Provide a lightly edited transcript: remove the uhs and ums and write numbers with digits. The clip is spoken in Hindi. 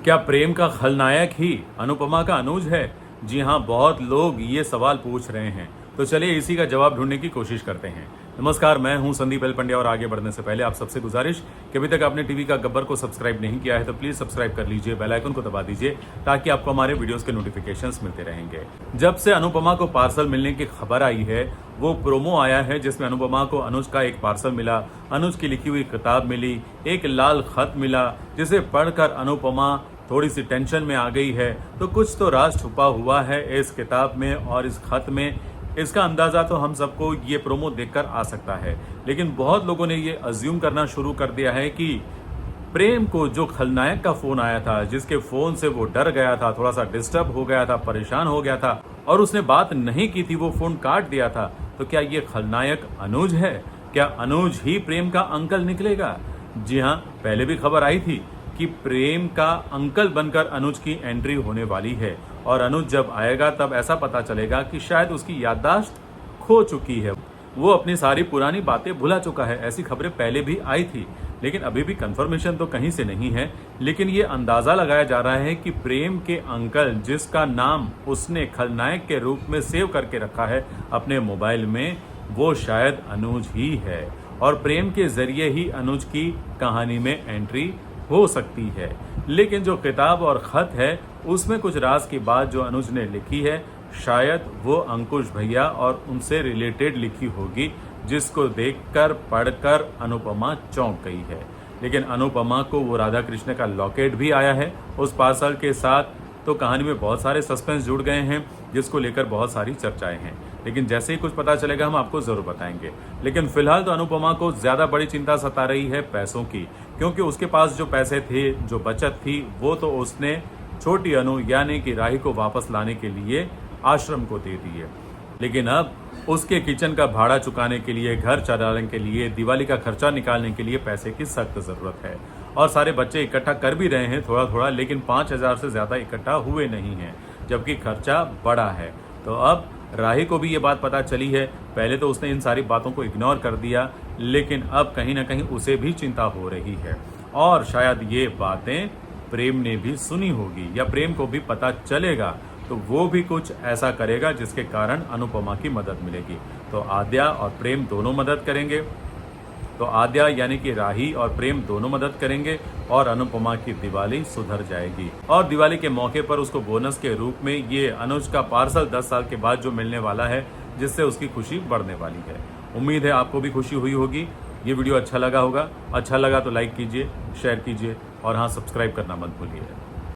क्या प्रेम का खलनायक ही अनुपमा का अनुज है? जी हाँ, बहुत लोग ये सवाल पूछ रहे हैं। तो चलिए इसी का जवाब ढूंढने की कोशिश करते हैं। नमस्कार, मैं हूं संदीप एल पंड्या और आगे बढ़ने से पहले आप सबसे गुजारिश कि अभी तक आपने टीवी का गब्बर को सब्सक्राइब नहीं किया है तो प्लीज सब्सक्राइब कर लीजिए, बेल आइकन को दबा दीजिए ताकि आपको हमारे वीडियोस के नोटिफिकेशंस मिलते रहेंगे। जब से अनुपमा को पार्सल मिलने की खबर आई है, वो प्रोमो आया है जिसमें अनुपमा को अनुज का एक पार्सल मिला, अनुज की लिखी हुई किताब मिली, एक लाल खत मिला जिसे पढ़कर अनुपमा थोड़ी सी टेंशन में आ गई है। तो कुछ तो राज छुपा हुआ है इस किताब में और इस खत में। इसका अंदाजा तो हम सबको ये प्रोमो देखकर आ सकता है, लेकिन बहुत लोगों ने ये अज्यूम करना शुरू कर दिया है कि प्रेम को जो खलनायक का फोन आया था, जिसके फोन से वो डर गया था, थोड़ा सा डिस्टर्ब हो गया था, परेशान हो गया था और उसने बात नहीं की थी, वो फोन काट दिया था, तो क्या ये खलनायक अनुज है? क्या अनुज ही प्रेम का अंकल निकलेगा? जी हाँ, पहले भी खबर आई थी कि प्रेम का अंकल बनकर अनुज की एंट्री होने वाली है और अनुज जब आएगा तब ऐसा पता चलेगा कि शायद उसकी याददाश्त खो चुकी है, वो अपनी सारी पुरानी बातें भुला चुका है। ऐसी खबरें पहले भी आई थी, लेकिन अभी भी कंफर्मेशन तो कहीं से नहीं है। लेकिन ये अंदाजा लगाया जा रहा है कि प्रेम के अंकल, जिसका नाम उसने खलनायक के रूप में सेव करके रखा है अपने मोबाइल में, वो शायद अनुज ही है और प्रेम के जरिए ही अनुज की कहानी में एंट्री हो सकती है। लेकिन जो किताब और खत है उसमें कुछ राज की बात जो अनुज ने लिखी है, शायद वो अंकुश भैया और उनसे रिलेटेड लिखी होगी, जिसको देखकर पढ़कर अनुपमा चौंक गई है। लेकिन अनुपमा को वो राधा कृष्ण का लॉकेट भी आया है उस पार्सल के साथ, तो कहानी में बहुत सारे सस्पेंस जुड़ गए हैं जिसको लेकर बहुत सारी चर्चाएं हैं। लेकिन जैसे ही कुछ पता चलेगा हम आपको जरूर बताएंगे। लेकिन फिलहाल तो अनुपमा को ज्यादा बड़ी चिंता सता रही है पैसों की, क्योंकि उसके पास जो पैसे थे, जो बचत थी, वो तो उसने छोटी अनु यानी कि राही को वापस लाने के लिए आश्रम को दे दी है। लेकिन अब उसके किचन का भाड़ा चुकाने के लिए, घर चलाने के लिए, दिवाली का खर्चा निकालने के लिए पैसे की सख्त जरूरत है। और सारे बच्चे इकट्ठा कर भी रहे हैं थोड़ा थोड़ा, लेकिन 5,000 से ज्यादा इकट्ठा हुए नहीं हैं, जबकि खर्चा बड़ा है। तो अब राही को भी ये बात पता चली है। पहले तो उसने इन सारी बातों को इग्नोर कर दिया, लेकिन अब कहीं ना कहीं उसे भी चिंता हो रही है और शायद ये बातें प्रेम ने भी सुनी होगी या प्रेम को भी पता चलेगा, तो वो भी कुछ ऐसा करेगा जिसके कारण अनुपमा की मदद मिलेगी। तो आद्या और प्रेम दोनों मदद करेंगे, तो आद्या यानी कि राही और प्रेम दोनों मदद करेंगे और अनुपमा की दिवाली सुधर जाएगी। और दिवाली के मौके पर उसको बोनस के रूप में ये अनुज का पार्सल 10 साल के बाद जो मिलने वाला है, जिससे उसकी खुशी बढ़ने वाली है। उम्मीद है आपको भी खुशी हुई होगी। ये वीडियो अच्छा लगा होगा। अच्छा लगा तो लाइक कीजिए, शेयर कीजिए और हाँ, सब्सक्राइब करना मत भूलिए।